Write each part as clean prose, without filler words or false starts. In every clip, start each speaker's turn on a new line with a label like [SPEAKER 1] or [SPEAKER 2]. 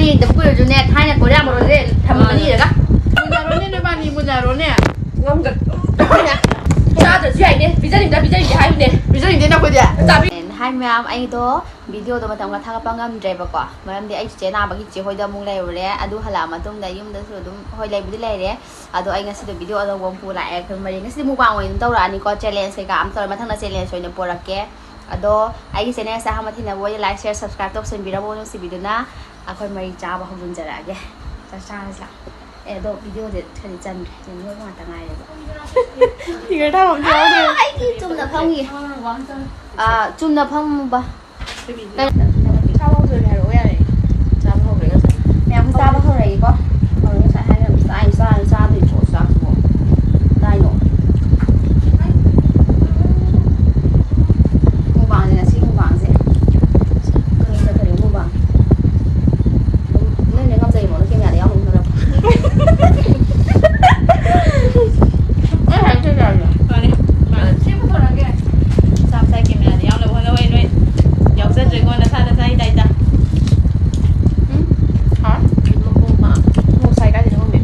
[SPEAKER 1] มายิงแต่พูดอยู่เนี่ยให้เนี่ยกูได้มาเลยทำมันนี่เหรอ
[SPEAKER 2] มุจารถเนี่ยในบ้านนี้มุจารถเนี่ย
[SPEAKER 1] งงกันเนี่ยจ้าจะช่วยเนี่ยพี่จะให้เนี่ย
[SPEAKER 2] พี่จะยินดีนะคุณเจ้า
[SPEAKER 1] จ้าพี่ให้แม่ไอ้ตัววิดีโอตัวมาทำกันทั้งปังกันใจปะกว่ามันได้ไอ้เจน่าบางทีเจ้าหอยดำมุงเลยเลยอะดูฮัลโหลมาตรงไหนยุ่งเดือดสุดดูหอยเลยบุตรเลยเลยอะดูไอ้เงี้ยสิดูวิดีโอตัววงพูละเอ็กซ์มาเรื่องสิมุกวางไว้ตัวร้านนี้ก็เชลเลนจ์ใช่กันตัวมาทั้งนั้นเชลเลนจ์ช่วยเนี่ยปวดแก่อะดูไอ้เจน่าสามารถที่จะว่าไลค์แชร์ subscribe ตัวเซนบิราโบนุสิบิดูนะอะคอยมาจ้าบ้าหุ่นจะอะไรจ้าจ้าจ้าดูวิดีโอเด็ดขนาดจันยังไม่มาตั้งไงเลย
[SPEAKER 2] ที่กระทั่งผมเจ้าเนี่ย
[SPEAKER 1] ไอ้ที่จุ่มน้ำพังอีจุ่มน้ำพังบ้า
[SPEAKER 2] ชอบซื้อแผ่นโอ้ยอะไรจำเขาเลยก็ใส่
[SPEAKER 1] แม่คุณทราบว่าเท่าไหร่ก็เอาเลยใส่ให้แบบใส่ถึงโฉดซักหมดได้หนูมูบางเนี่ยสิมูบางสิจะเคยมูบางเนี่ยงำใจหมดแล้วเกี่ยงอย่างเดียวมึงนะครับ
[SPEAKER 2] ไม่ใช่ใช่ใช่มาเนี่ยมาชิมคนละแก
[SPEAKER 3] ทราบใส่เกี่ยงอย่างเดียวเลยวันละวันด้วยยกเส้นจนวันละท่าจะใส่ได้จ้ะ
[SPEAKER 2] ฮะมูใส่กันอยู่ตรงนี้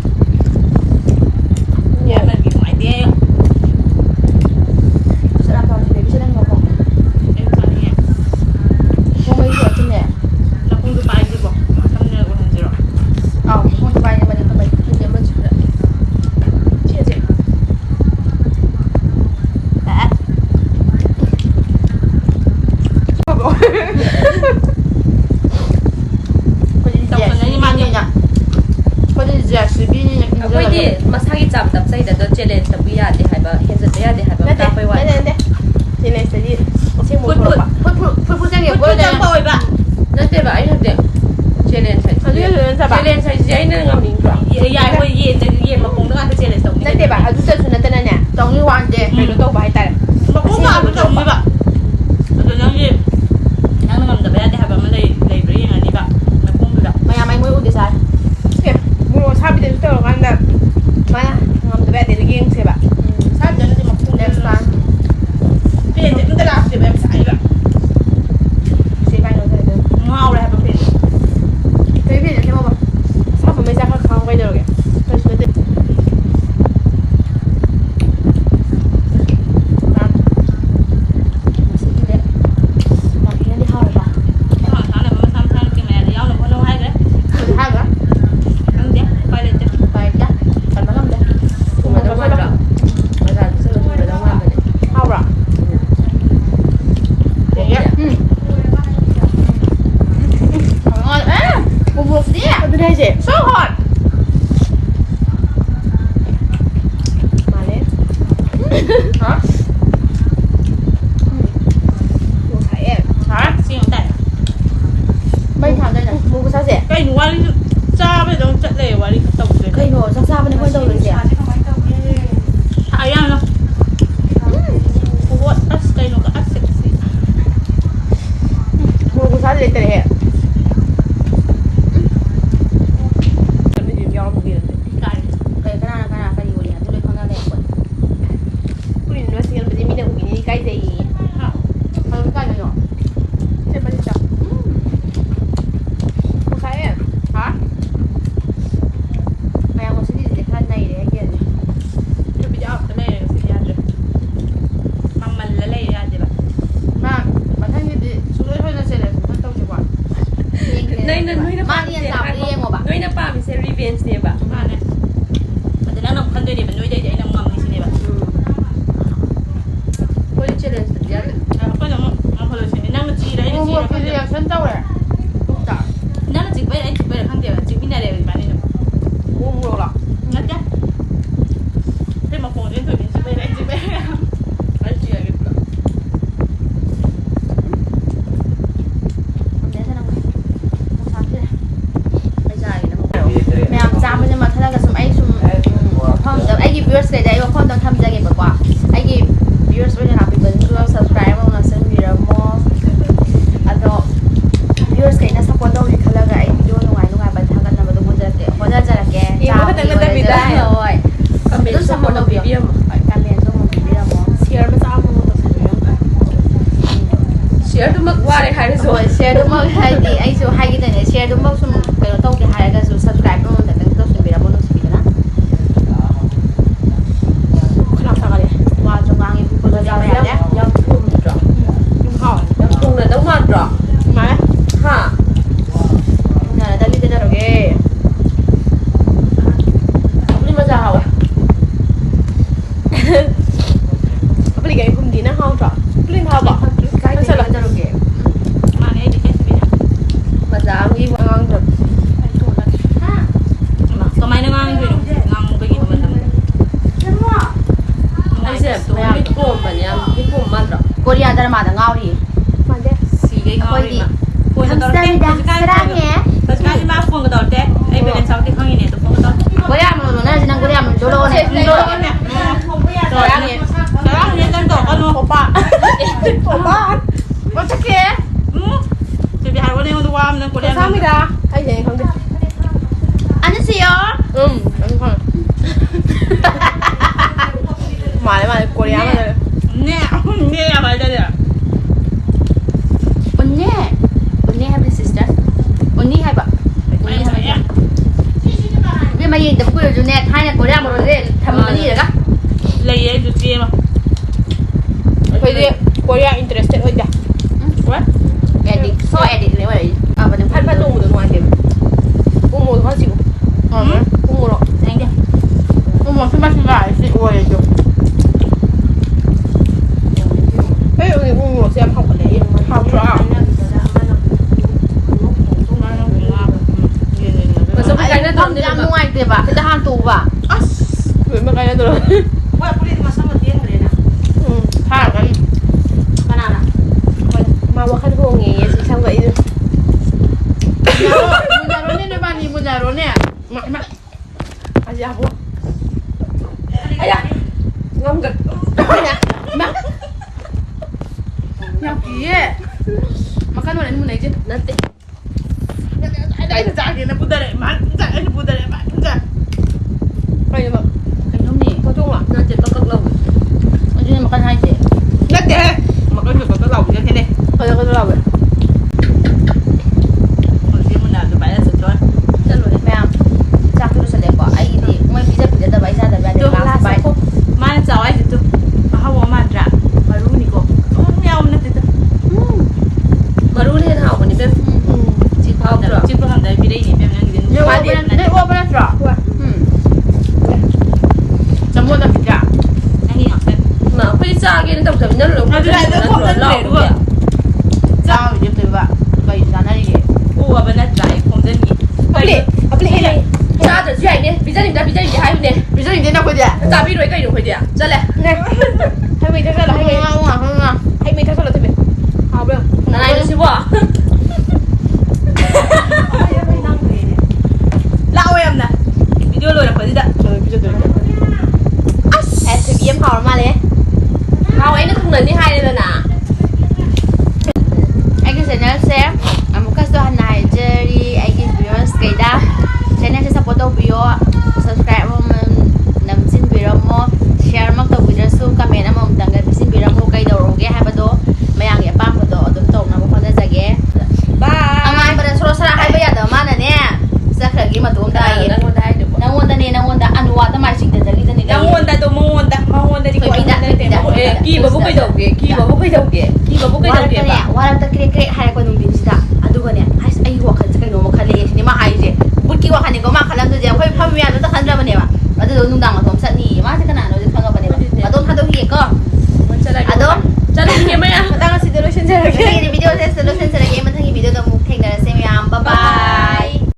[SPEAKER 3] เนี่ยมันกินหอยเตี้ย
[SPEAKER 1] สลับตอนที่เบบี้จะนั่งงงง
[SPEAKER 3] เอ็มตอนนี้
[SPEAKER 1] งไม่สวยจริงเนี่ย
[SPEAKER 3] เราคงจะไปจะบอกทำเนื้อวันนั้นจะหรอ
[SPEAKER 1] อ๋อคงจะไปวันนี้ทำไมขึ้นเยอะมากสุดเลย
[SPEAKER 2] เชี่ยสิ
[SPEAKER 1] แต่
[SPEAKER 3] ꯑꯩꯈꯣꯏꯗꯤ ꯃꯁꯥꯒꯤ ꯆꯥꯝ ꯇꯞꯆꯩꯗ ꯆꯦꯂꯦꯟꯖ ꯇꯧꯕ ꯌꯥꯗꯦ ꯍꯥꯏꯕ ꯍꯦꯟꯖꯟꯕ ꯌꯥꯗꯦ ꯍꯥꯏꯕ ꯇꯥꯛꯄꯩ ꯋꯥꯅꯤ
[SPEAKER 2] ꯆꯦꯂꯦꯟꯖꯇꯗꯤ ꯏꯁꯤꯡ ꯃꯨꯠꯊꯣꯔꯛꯄ
[SPEAKER 1] ꯐꯨꯠ ꯆꯪꯉꯦ
[SPEAKER 3] ꯆꯪꯕ ꯑꯣꯏꯕ ꯅꯠꯇꯦꯕ ꯑꯩ ꯍꯧꯖꯤꯛ ꯆꯦꯂꯦꯟꯖ ꯆꯦꯂꯦꯟꯖ ꯍꯥꯏꯁꯦ ꯑꯩꯅ ꯉꯝꯅꯤꯡꯗ꯭ꯔꯣ ꯌꯥꯏ ꯍꯣꯏ ꯌꯦꯟ ꯃꯈꯣꯡꯗ ꯉꯥꯛꯇ ꯆꯦꯂꯦꯟꯖ ꯇꯧꯅꯤ
[SPEAKER 1] ꯅꯠꯇꯦꯕ ꯑꯗꯨꯗꯁꯨ ꯅꯠꯇꯅꯅꯦ ꯇꯧꯅꯤ ꯋꯥꯟꯗꯦ
[SPEAKER 2] ꯀꯩꯅꯣ ꯇꯧꯕ ꯍꯥꯏꯇꯥꯔꯦ
[SPEAKER 3] ꯃꯈꯣꯡ ꯉꯥꯛꯇ ꯇꯧꯅꯤꯕ ꯑꯗꯣ ꯅꯪꯅ ꯉꯝꯗꯕ ꯌꯥꯗꯦ ꯍꯥꯏꯕ ꯑꯃ ꯂꯩꯕ꯭ꯔꯥ ꯌꯦꯡꯉꯅꯤꯕ ꯃꯈꯣꯡꯗꯨꯗ
[SPEAKER 1] ꯃꯌꯥꯝ ꯑꯩ ꯃꯣꯏ ꯎꯗꯦ ꯁꯥꯔ
[SPEAKER 2] ꯃꯣꯔꯣꯛ ꯑꯁꯥꯕꯤꯗꯁꯨ ꯇꯧꯔꯀꯥꯟꯗ ꯃꯥꯅ ꯉꯝꯗꯕ ꯌꯥꯗꯦ ꯌꯦꯡꯁꯦꯕ ꯑꯁꯥꯕꯤꯗꯅꯗꯤ ꯃꯈꯣꯡ ꯄꯦꯟꯁꯦ ꯑꯝꯇ ꯂꯥꯛꯇꯦꯕ ꯌꯥꯝ ꯁꯥꯏꯕ ꯁꯤ ꯀꯥꯏꯅ ꯇꯧꯗꯣ
[SPEAKER 3] ꯉꯥꯎꯔꯦ ꯍꯥꯏꯕ ꯄꯦꯟ
[SPEAKER 1] ꯀꯩ ꯄꯦꯟ ꯁꯦꯝꯃꯣꯕ
[SPEAKER 2] ꯑꯁꯥꯕ ꯃꯩ ꯆꯥꯛ ꯈꯔ ꯈꯥꯡꯕ ꯀꯩꯗꯧꯔꯒꯦ ꯀꯩꯁꯨ ꯅꯠꯇꯦ So hot มาเลยฮะหนูขายแอบฮะ
[SPEAKER 3] เสียงแต่
[SPEAKER 1] ไม่ทำได้นะมูกูซาเสีย
[SPEAKER 3] cái nụ ăn cha bây giờ chất lề quá đi tổng rồi
[SPEAKER 1] เคยหนูซาๆมันไม่ค่อยโดนเลยเสีย
[SPEAKER 3] thải ăn đâu what us cái nó có us sexy
[SPEAKER 2] มูกูซาเลยแต่แอบไม่ยืนยอมเดียว
[SPEAKER 3] cái
[SPEAKER 1] เคยก็น่าก็ดีกว่านี้ที่เลยเขาหน้าแดงกว่า
[SPEAKER 2] ผู้หญิงว่าเสียงมันจะมีแต่ผู้หญิงนี่ใกล้ใจเขาใกล้เลยเหรอใช่ไหมจ๊ะกูขายแอบฮะ
[SPEAKER 1] แมวมันชื่อดีท่านในเลยเกียรติ
[SPEAKER 3] จะไปจะเอาตัวไหนสิยันเลยมันละเลยยันดีป่ะ
[SPEAKER 2] มากมันทั้งนี้ดิสุดเลยช่วยนั่นเสร็จเลยมันต้องจังหวะ
[SPEAKER 1] มาเรียนตามเรียนหมดปะ
[SPEAKER 3] nuôi nó pa mình sẽ revenge nè bà mà nè mà từ đó nó không nuôi thì mình nuôi đây để nó ngầm đi xin nè bà
[SPEAKER 1] คุยเฉลี่ยสุดยอดเลย
[SPEAKER 3] có nó không phải xin năng nó chi đấy
[SPEAKER 2] มู
[SPEAKER 3] nó
[SPEAKER 2] มู
[SPEAKER 3] chi nó
[SPEAKER 2] คือ
[SPEAKER 3] không
[SPEAKER 2] เรีย
[SPEAKER 3] được
[SPEAKER 2] กฉันเจ้าแหละลูกจ๋า
[SPEAKER 3] nó là chỉ bây giờ không được chỉ biết này để mình bán đi nữa
[SPEAKER 2] มูมูหรอ
[SPEAKER 3] ngất chứ thế mà phone đến tuổi mình chỉ bây giờ anh chị là cái
[SPEAKER 1] แมวจ้ามันจะมาทะเลาะกับสมัยชุมห้องเดี๋ยวไอ้กี่ viewers เลยได้ว่าคนต้องทำใจกันกว่าไอ้กี่ viewers ไม่ได้รับเป็นช่วย subscribe มาหน่อยซึ่งมีเราโม่อันนั้น viewers กันนะ support เราอยู่ทะเลาะกับไอ้วิดีโอลงไงบันทึกกันนะมาดูมันจะเดี๋ยวเขาจะแกจ้า
[SPEAKER 3] 와래 하면서
[SPEAKER 1] แชร์ด้วยมั้งให้ดีไอ้สูให้กี่แต่เนี่ยแชร์ด้วยมั้งสมมติเราต้องกี่หายกันสู subscribe ด้วยมั้งแต่ตั้งต้องส่งไปรับบ้านสุดนะ
[SPEAKER 2] ขนาดสักอะไร
[SPEAKER 1] ว่าจงวางอีกคนละอย่างแล้ว
[SPEAKER 3] 양품죠.
[SPEAKER 2] ยุ่งข้าว
[SPEAKER 3] 양품은 너무 많죠.
[SPEAKER 2] มาไหม
[SPEAKER 3] 하.
[SPEAKER 1] เนี่ยแต่ลิเตอร์โอเค
[SPEAKER 3] 우리 먼저 하고.
[SPEAKER 2] ปลีกไอ้คุณดีนะห้องจ้ะปลีกพาบอก
[SPEAKER 3] ไม่ใช่หรอก
[SPEAKER 1] โอเค
[SPEAKER 2] มาเนี่ยดิแค่สิบเนี่ย
[SPEAKER 3] 맞아. 우리
[SPEAKER 2] ห้องจ้ะ
[SPEAKER 4] Kamay na nga yung ngang bagi naman naman.
[SPEAKER 3] 이제 밑봄 뭐냐? 밑봄 맞죠.
[SPEAKER 1] โคเรียดราม่าต่างเงาดิ
[SPEAKER 2] มาเด้
[SPEAKER 4] Sige nga
[SPEAKER 1] Pwede.
[SPEAKER 4] rin ma. Kung sa torte, kasi kasi ma kung ka torte, ay bilang sa ating hangin ito kung ka torte.
[SPEAKER 1] โคเรียมันรู้นะสินังโคเรียมันโดโลเนี่ยโดโลเนี่ย
[SPEAKER 4] Sarang yan. Sarang yan lang to. Ano?
[SPEAKER 2] โอป้าโอป้าว่าจะเกะ
[SPEAKER 4] Sabi harap na yung duwam ng
[SPEAKER 2] คน
[SPEAKER 4] kulay.
[SPEAKER 2] สร้างไม่ได้ไอ้เจ๊เขาดิ
[SPEAKER 1] อันนี้สิอ๋อ
[SPEAKER 2] อันนี้เขามาเลยโกเรียมาเลย
[SPEAKER 4] Ne, ne ya balda ya.
[SPEAKER 1] วันนี้ให้เป็น sister วันนี้ให้แบบวันนี้ให้แบบไม่มายิงแต่พูดอยู่เนี่ยให้เนี่ยโคเรียมันรู้เลยทำมันนี่เหรอคะ
[SPEAKER 4] Lay ay jutsi ma.
[SPEAKER 2] ไปดิโกเรียอินเทอร์เน็ตเอ้ยจ้ะ
[SPEAKER 1] what edit so edit เลยว่าอ่ะวันนี้
[SPEAKER 2] พันพันตุ้งหรือวันเดียวอุ้งหมูเขาสิอ๋ออุ้งหมูหรอ
[SPEAKER 1] แสดงดิ
[SPEAKER 2] อุ้งหมูขึ้นมาขึ้นมาสิโอ้ยจุ๊บเฮ้ยอุ้งหมูเสียมเข้ากันเลยเข้าจ้า
[SPEAKER 3] 벌써
[SPEAKER 1] ไอ้
[SPEAKER 3] 그냥
[SPEAKER 1] ทำยำนุ่งไอ้เตี๋ยบ่ะคือทหารตูบ่ะ
[SPEAKER 2] เหมือนเมื่อไงนะตัว
[SPEAKER 4] Wa puli masama din rin na.
[SPEAKER 2] ผ้ากัน
[SPEAKER 1] banana
[SPEAKER 2] มาว่าขั้นพวงงี้สิช่างไว้ดิมุนจารเนี่ยในบ้านนี้มุนจารเนี่ยมาอาญาพวก
[SPEAKER 3] 아야. ngâm gật.
[SPEAKER 2] มาอยากกี้มาขั้นวันนี้มุนไหนจิ
[SPEAKER 3] 나한테.
[SPEAKER 4] ได้จะจากนะพูดได้มันจากไอ้พูดได้มันจาก
[SPEAKER 2] ไปเลยแบบ
[SPEAKER 1] ไอ้นุ่มนี่
[SPEAKER 2] เขาจุ้งอ่ะ
[SPEAKER 3] 나한테 떡떡 나오고.
[SPEAKER 1] มันจะมากันให้เจ๊
[SPEAKER 4] นั่นเจ๊มันก็อยู่กับเราอย่างนี้
[SPEAKER 2] เขาจะก็จะเล่าเลย
[SPEAKER 4] คนที่มันน่าจะไปแล้วสุดยอด
[SPEAKER 3] 짤로래.
[SPEAKER 1] แม่จากที่รู้สึกเลยบ่ไอ้ดิไม่พิจารณาแต่ใบชาแต่ใบเดียวกันไป
[SPEAKER 4] มาจะเอาไอ้จุ๊บมาเขาว่ามาจ้ะมารู้นี่ก็เมียวนั่นติด
[SPEAKER 3] 마루네 하고 니 뱀. 집하고 들어.
[SPEAKER 4] 집으로 간다 비레이 니 빼면 이제
[SPEAKER 2] เนี่ยว่าเนี่ยว่าเป็นอะไรวะจำนวนแต่ผิดอ่ะ
[SPEAKER 4] 아니 없어
[SPEAKER 3] 나 회사하기는 딱 잡냐를 놓고.
[SPEAKER 4] 아, 그래, 그래, 그래, 그래.
[SPEAKER 1] เจ้าอยู่เดี๋ยวบ่ะไปจานอะไรดิ
[SPEAKER 4] 오가 맨날 나이 곰댕이
[SPEAKER 2] เอาไปเลยเอาไปเลย
[SPEAKER 3] 자저 주야이네. 비자님다 비자님이 하이네.
[SPEAKER 2] ไม่ใช่อย่างนี้นะคุณเดีย
[SPEAKER 3] 자비로 이거 이런 거야. 잘래.
[SPEAKER 2] เนี่ยให้มีเท่าไหร่ให้มีให้มีเท่าไหร่ที่เป็นเอาไป
[SPEAKER 3] 나 이거 씹어.
[SPEAKER 4] 라오야나 비디오로 이렇게 어디다
[SPEAKER 2] พี่จะดู
[SPEAKER 1] แอดถึงเยี่ยมเขามาเลย
[SPEAKER 3] 하고 애는 통난이 하이래나.
[SPEAKER 1] ไอ้กิเซนเนอร์เซฟอามุกัสตัวฮันนายเจอรี่ไอ้กิบิวสเกด้าเซนเนอร์จะสปอร์ตบิว